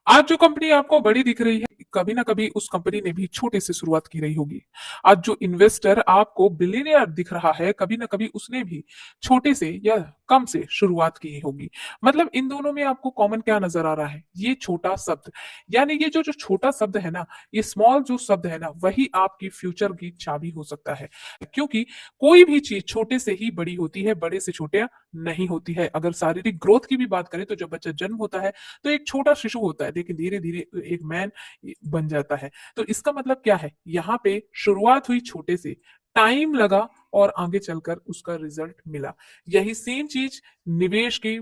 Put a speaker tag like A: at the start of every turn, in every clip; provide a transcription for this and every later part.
A: आज जो कंपनी आपको बड़ी दिख रही है, कभी ना कभी उस कंपनी ने भी छोटे से शुरुआत की रही होगी। आज जो इन्वेस्टर आपको बिलियनियर दिख रहा है, कभी ना कभी उसने भी छोटे से या कम से शुरुआत की होगी। मतलब इन दोनों में आपको कॉमन क्या नजर आ रहा है? ये छोटा शब्द, यानी ये जो जो छोटा शब्द है ना, ये स्मॉल जो शब्द है ना, वही आपकी फ्यूचर की चाबी हो सकता है। क्योंकि कोई भी चीज छोटे से ही बड़ी होती है, बड़े से छोटे नहीं होती है। अगर शारीरिक ग्रोथ की भी बात करें तो जब बच्चा जन्म होता है तो एक छोटा शिशु होता है, लेकिन धीरे धीरे एक मैन बन जाता है। तो इसका मतलब क्या है? यहाँ पे शुरुआत हुई छोटे से, टाइम लगा और आगे चलकर उसका रिजल्ट मिला। यही सेम चीज निवेश की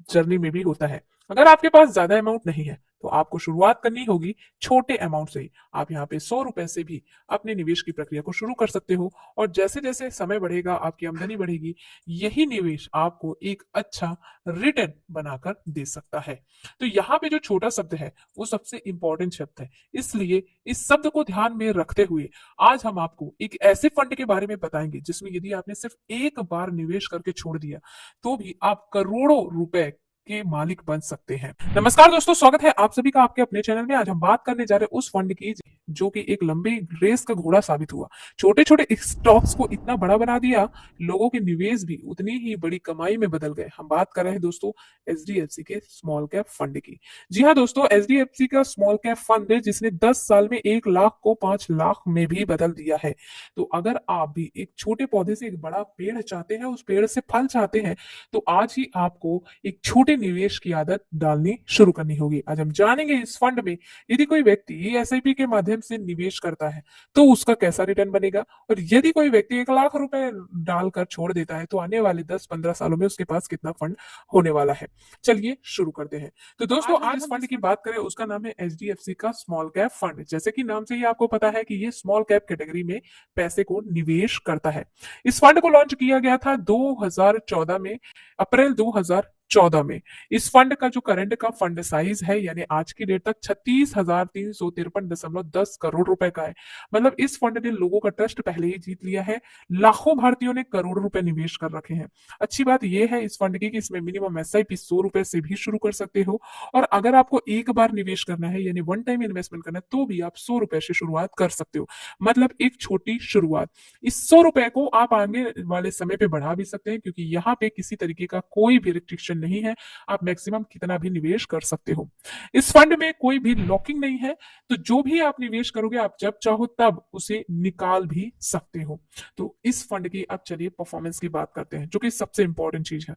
A: जर्नी में भी होता है। अगर आपके पास ज्यादा अमाउंट नहीं है तो आपको शुरुआत करनी होगी छोटे अमाउंट से ही। आप यहाँ पे 100 रुपए से भी अपने निवेश की प्रक्रिया को शुरू कर सकते हो, और जैसे जैसे समय बढ़ेगा, आपकी आमदनी बढ़ेगी, यही निवेश आपको एक अच्छा रिटर्न बनाकर दे सकता है। तो यहाँ पे जो छोटा शब्द है वो सबसे इंपॉर्टेंट शब्द है। इसलिए इस शब्द को ध्यान में रखते हुए आज हम आपको एक ऐसे फंड के बारे में बताएंगे जिसमें यदि आपने सिर्फ एक बार निवेश करके छोड़ दिया तो भी आप करोड़ों रुपए के मालिक बन सकते हैं। नमस्कार दोस्तों, स्वागत है आप सभी का आपके अपने चैनल में। आज हम बात करने जा रहे हैं उस फंड की जो कि एक लंबे रेस का घोड़ा साबित हुआ। छोटे छोटे स्टॉक्स को इतना बड़ा बना दिया, लोगों के निवेश भी उतनी ही बड़ी कमाई में बदल गए। हम बात कर रहे हैं दोस्तों एचडीएफसी के स्मॉल कैप फंड की। जी हाँ दोस्तों, एचडीएफसी का स्मॉल कैप फंड है जिसने 10 साल में 1 लाख को 5 लाख में भी बदल दिया है। तो अगर आप भी एक छोटे पौधे से एक बड़ा पेड़ चाहते हैं, उस पेड़ से फल चाहते हैं, तो आज ही आपको एक छोटे निवेश की आदत डालनी शुरू करनी होगी। आज हम जानेंगे इस फंड में यदि कोई व्यक्ति एसआईपी के माध्यम से निवेश करता है तो उसका कैसा रिटर्न बनेगा, और यदि कोई व्यक्ति 1 लाख रुपए डालकर छोड़ देता है तो आने वाले 10-15 सालों में उसके पास कितना फंड होने वाला है। चलिए शुरू करते हैं। तो दोस्तों आज इस फंड की बात करें, उसका नाम है एचडीएफसी का स्मॉल कैप फंड। जैसे कि नाम से ही आपको पता है कि ये स्मॉल कैप कैटेगरी में पैसे को निवेश करता है। इस फंड को लॉन्च किया गया था 2014 में, अप्रैल 2014 में। इस फंड का जो करंट का फंड साइज है, यानी आज की डेट तक 36,353.10 करोड़ रुपए का है। मतलब इस फंड ने लोगों का ट्रस्ट पहले ही जीत लिया है। लाखों भारतीयों ने करोड़ों रुपए निवेश कर रखे हैं। अच्छी बात यह है इस फंड की कि इसमें मिनिमम एसआईपी 100 रुपए से भी शुरू कर सकते हो, और अगर आपको एक बार निवेश करना है यानी वन टाइम इन्वेस्टमेंट करना है तो भी आप 100 रुपए से शुरुआत कर सकते हो। मतलब एक छोटी शुरुआत। इस 100 रुपए को आप आगे वाले समय पे बढ़ा भी सकते हैं, क्योंकि यहाँ पे किसी तरीके का कोई भी रिस्ट्रिक्शन नहीं है। आप मैक्सिमम कितना भी निवेश कर सकते हो। इस फंड में कोई भी लॉकिंग नहीं है, तो जो भी आप निवेश करोगे आप जब चाहो तब उसे निकाल भी सकते हो। तो इस फंड की अब चलिए परफॉर्मेंस की बात करते हैं, जो कि सबसे इंपॉर्टेंट चीज है।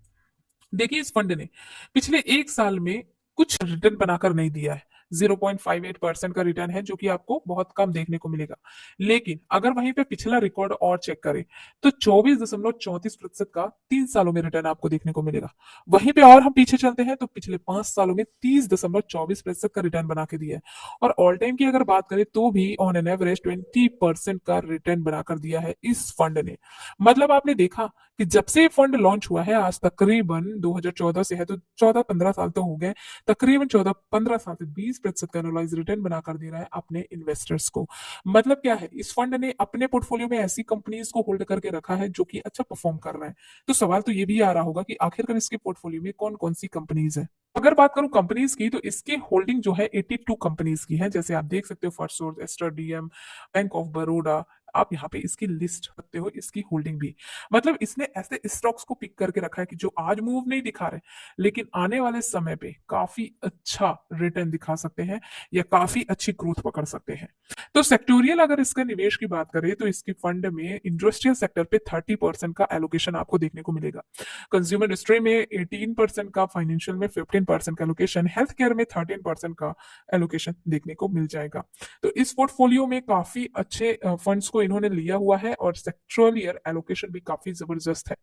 A: देखिए इस फंड ने पिछले 1 साल में कुछ रिटर्न बनाकर नहीं दिया है। 0.58% का रिटर्न है, जो कि आपको बहुत कम देखने को मिलेगा। लेकिन अगर वहीं पे पिछला रिकॉर्ड और चेक करें तो 24.34% का 3 सालों में रिटर्न आपको देखने को मिलेगा। वहीं पे और हम पीछे चलते हैं तो पिछले 5 सालों में 30.24% का रिटर्न बना के दिया है। और ऑल टाइम की अगर बात करें तो भी ऑन एन एवरेज 20% का रिटर्न बनाकर दिया है इस फंड ने। मतलब आपने देखा कि जब से फंड लॉन्च हुआ है आज तकरीबन 2014 से है, तो 14-15 साल तो हो गए। तकरीबन 14-15 साल से 20% का एनुअलाइज रिटर्न बनाकर दे रहा है अपने इन्वेस्टर्स को। मतलब क्या है, इस फंड ने अपने पोर्टफोलियो में ऐसी कंपनीज को होल्ड करके रखा है जो कि अच्छा परफॉर्म कर रहा है। तो सवाल तो ये भी आ रहा होगा कि आखिरकार इसके पोर्टफोलियो में कौन कौन सी कंपनीज है। अगर बात करूं कंपनीज की तो इसकी होल्डिंग जो है 82 कंपनीज की है। जैसे आप देख सकते हो Firstsource, Aster DM, bank of Baroda, आप यहाँ पे इसकी लिस्ट सकते हो, इसकी होल्डिंग भी। मतलब इसने ऐसे स्टॉक्स को पिक करके रखा है कि जो आज मूव नहीं दिखा रहे, लेकिन आने वाले समय पे काफी अच्छा रिटर्न दिखा सकते हैं या काफी अच्छी ग्रोथ पकड़ सकते हैं। तो सेक्टोरियल अगर इसका निवेश की बात करें तो इसके फंड में इंडस्ट्रियल सेक्टर पे 30% का एलोकेशन आपको देखने को मिलेगा। कंज्यूमर इंडस्ट्री में 18% का, फाइनेंशियल में 15% का एलोकेशन, हेल्थ केयर में 13% का एलोकेशन देखने को मिल जाएगा। तो इस पोर्टफोलियो में काफी अच्छे फंड्स को इन्होंने लिया हुआ है और सेक्टोरल एलोकेशन भी काफी जबरदस्त है।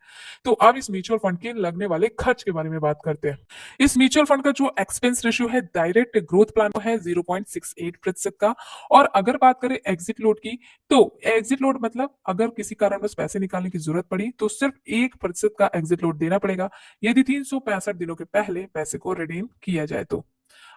A: तो अब इस म्यूचुअल फंड के लगने वाले खर्च के बारे में बात करते हैं। इस म्यूचुअल फंड का जो एक्सपेंस रेशियो है डायरेक्ट ग्रोथ प्लान है 0.68% का। और अगर बात करें एग्जिट लोड की, तो एग्जिट लोड मतलब अगर किसी कारणवश पैसे निकालने की जरूरत पड़ी तो सिर्फ 1% का एग्जिट लोड देना पड़ेगा, यदि 365 दिनों के पहले पैसे को रिडीम किया जाए तो।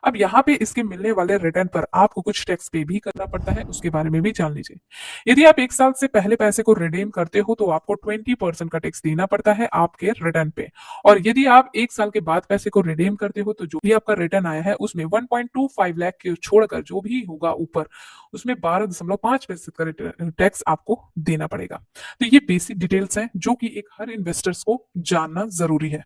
A: अब यहाँ पे इसके मिलने वाले रिटर्न पर आपको कुछ टैक्स पे भी करना पड़ता है, उसके बारे में भी जान लीजिए। यदि आप 1 साल से पहले पैसे को रिडीम करते हो तो आपको 20% का टैक्स देना पड़ता है आपके रिटर्न पे। और यदि आप 1 साल के बाद पैसे को रिडीम करते हो तो जो भी आपका रिटर्न आया है उसमें 1.25 लाख के छोड़कर जो भी होगा ऊपर, उसमें 12.5% का टैक्स आपको देना पड़ेगा। तो ये बेसिक डिटेल्स हैं जो कि एक हर इन्वेस्टर्स को जानना जरूरी है।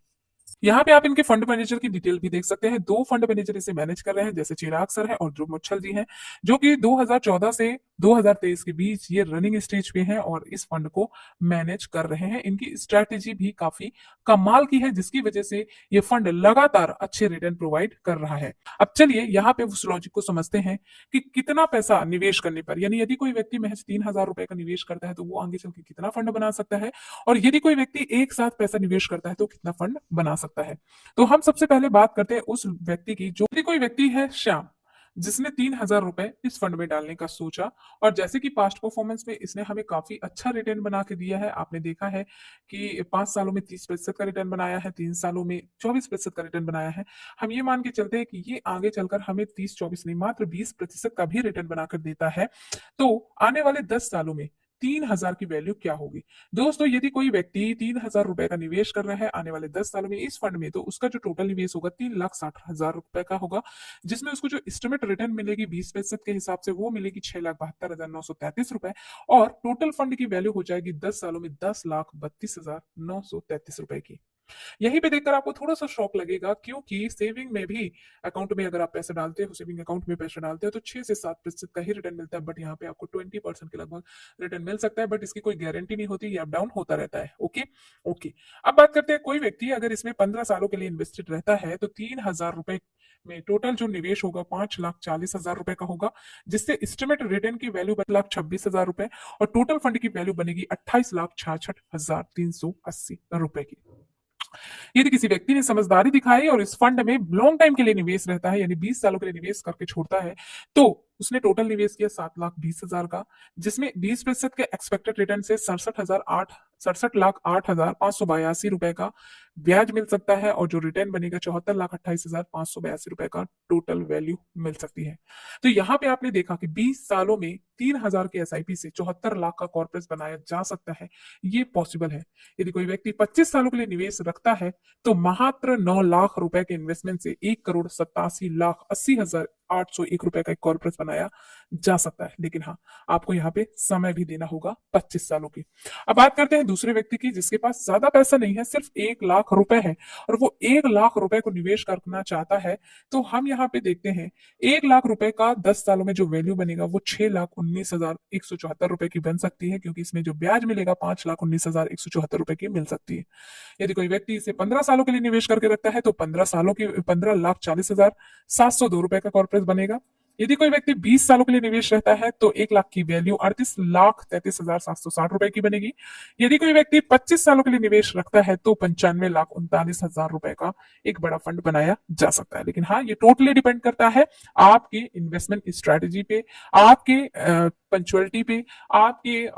A: यहाँ पे आप इनके फंड मैनेजर की डिटेल भी देख सकते हैं। 2 फंड मैनेजर इसे मैनेज कर रहे हैं, जैसे चिराग सर है और ध्रुव मुच्छल जी हैं, जो कि 2014 से 2023 के बीच ये रनिंग स्टेज पे हैं और इस फंड को मैनेज कर रहे हैं। इनकी स्ट्रैटेजी भी काफी कमाल की है, जिसकी वजह से ये फंड लगातार अच्छे रिटर्न प्रोवाइड कर रहा है। अब चलिए यहाँ पे उस लॉजिक को समझते हैं कि कितना पैसा निवेश करने पर, यानी यदि कोई व्यक्ति महज 3,000 रुपए का निवेश करता है तो वो आगे चल के कितना फंड बना सकता है, और यदि कोई व्यक्ति एक साथ पैसा निवेश करता है तो कितना फंड बना सकता है। तो हम सबसे पहले बात करते हैं उस व्यक्ति की, जो कोई व्यक्ति है श्याम, जिसने 3,000 रुपए इस फंड में डालने का सोचा, और जैसे कि पास्ट परफॉर्मेंस में इसने हमें काफी अच्छा रिटर्न बना के दिया है। आपने देखा है कि 5 सालों में 30% का रिटर्न बनाया है, 3 सालों में 24% का रिटर्न बनाया है। हम ये मान के चलते हैं कि ये आगे चलकर हमें 30-24 नहीं, मात्र 20% का भी रिटर्न बनाकर देता है। तो आने वाले 10 सालों में 3,000 की वैल्यू क्या होगी। दोस्तों, यदि कोई व्यक्ति 3,000 रुपए का निवेश कर रहा है आने वाले 10 सालों में इस फंड में, तो उसका जो टोटल निवेश होगा 3,60,000 रुपए का होगा, जिसमें उसको जो एस्टिमेट रिटर्न मिलेगी 20% के हिसाब से वो मिलेगी 6,72,933 रुपए, और टोटल फंड की वैल्यू हो जाएगी 10 सालों में 10,32,933 रुपए की। यहीं पे देखकर आपको थोड़ा सा शौक लगेगा, क्योंकि सेविंग में भी, अकाउंट में अगर आप पैसे डालते हो, सेविंग अकाउंट में पैसे डालते हो तो 6 से 7% का ही रिटर्न मिलता है, बट यहाँ पे आपको 20% के लगभग रिटर्न मिल सकता है, बट इसकी कोई गारंटी नहीं होती, ये अप डाउन होता रहता है। Okay okay. अब बात करते हैं, कोई व्यक्ति अगर इसमें 15 सालों के लिए इन्वेस्टेड रहता है तो 3,000 रुपए में टोटल जो निवेश होगा 5,40,000 रुपए का होगा, जिससे एस्टिमेट रिटर्न की वैल्यू 1,26,000 रुपए, और टोटल फंड की वैल्यू बनेगी 28,66,380 रुपए की। यदि किसी व्यक्ति ने समझदारी दिखाई और इस फंड में लॉन्ग टाइम के लिए निवेश रहता है, यानी 20 सालों के लिए निवेश करके छोड़ता है, तो उसने टोटल निवेश किया 7,20,000 का, जिसमें 20% के एक्सपेक्टेड रिटर्न से 67,08,582 रुपए का ब्याज मिल सकता है, और जो रिटर्न बनेगा 74,28,582 रुपए का टोटल वैल्यू मिल सकती है। तो यहाँ पे आपने देखा कि 20 सालों में 3,000 के एसआईपी से 74 लाख का कॉर्पस बनाया जा सकता है, ये पॉसिबल है। यदि कोई व्यक्ति 25 सालों के लिए निवेश रखता है तो मात्र 9 लाख रुपए के इन्वेस्टमेंट से 1,87,80,801 रुपए का एक कॉर्पस बनाया जा सकता है, लेकिन हाँ, आपको यहाँ पे समय भी देना होगा 25 सालों की। अब बात करते हैं दूसरे व्यक्ति की, जिसके पास ज्यादा पैसा नहीं है, सिर्फ 1 लाख रुपए है, और वो 1 लाख रुपए को निवेश करना चाहता है। तो हम यहाँ पे देखते हैं 1 लाख रुपए का 10 सालों में जो वैल्यू बनेगा वो 6,19,174 रुपए की बन सकती है, क्योंकि इसमें जो ब्याज मिलेगा 5,19,174 रुपए की मिल सकती है। यदि कोई व्यक्ति इसे 15 सालों के लिए निवेश करके रखता है तो 15 सालों की 15,40,702 रुपए का कॉर्पोरेट बनेगा। यदि कोई व्यक्ति 20 सालों के लिए निवेश रहता है तो 1 लाख की वैल्यू 38,33,760 रुपए की बनेगी। यदि कोई व्यक्ति 25 सालों के लिए निवेश रखता है तो 95,39,000 रुपए का एक बड़ा फंड बनाया जा सकता है। लेकिन हाँ, ये टोटली डिपेंड करता है आपकी इन्वेस्टमेंट स्ट्रेटेजी पे, आपके पंचुअलिटी पे, आपके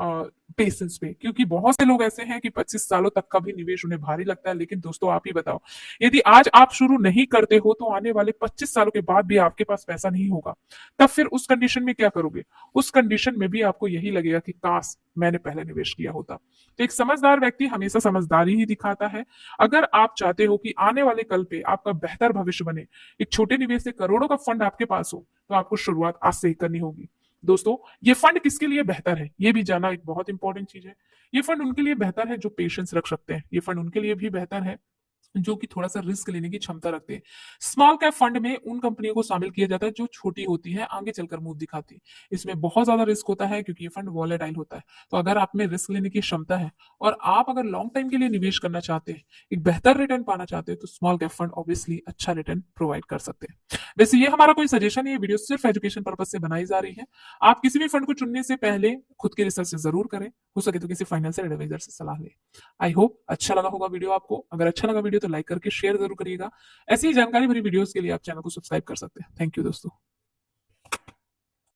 A: पेशेंस पे, क्योंकि बहुत से लोग ऐसे हैं कि 25 सालों तक का भी निवेश उन्हें भारी लगता है। लेकिन दोस्तों, आप ही बताओ, यदि आज आप शुरू नहीं करते हो तो आने वाले 25 सालों के बाद भी आपके पास पैसा नहीं होगा, तब फिर उस कंडीशन में क्या करोगे? उस कंडीशन में भी आपको यही लगेगा कि काश मैंने पहले निवेश किया होता। तो एक समझदार व्यक्ति हमेशा समझदारी ही दिखाता है। अगर आप चाहते हो कि आने वाले कल पे आपका बेहतर भविष्य बने, एक छोटे निवेश से करोड़ों का फंड आपके पास हो, तो आपको शुरुआत आज से ही करनी होगी। दोस्तों, ये फंड किसके लिए बेहतर है, ये भी जानना एक बहुत इंपॉर्टेंट चीज है। ये फंड उनके लिए बेहतर है जो पेशेंस रख सकते हैं। ये फंड उनके लिए भी बेहतर है जो कि थोड़ा सा रिस्क लेने की क्षमता रखते हैं। स्मॉल कैप फंड में उन कंपनियों को शामिल किया जाता है जो छोटी होती है, आगे चलकर मुंह दिखाती है। इसमें बहुत ज्यादा रिस्क होता है क्योंकि ये फंड वॉलेटाइल होता है। तो अगर आप में रिस्क लेने की क्षमता है और आप अगर लॉन्ग टाइम के लिए निवेश करना चाहते हैं, एक बेहतर रिटर्न पाना चाहते हैं, तो स्मॉल कैप फंड ऑब्वियसली अच्छा रिटर्न प्रोवाइड कर सकते हैं। वैसे ये हमारा कोई सजेशन है, ये वीडियो सिर्फ एजुकेशन पर्पज से बनाई जा रही है। आप किसी भी फंड को चुनने से पहले खुद की रिसर्च जरूर करें, हो सके तो किसी फाइनेंशियल एडवाइजर से सलाह लें। आई होप अच्छा लगा होगा वीडियो आपको। अगर अच्छा लगा वीडियो तो लाइक करके शेयर जरूर करिएगा। ऐसी ही जानकारी भरी वीडियोस के लिए आप चैनल को सब्सक्राइब कर सकते हैं। थैंक यू दोस्तों।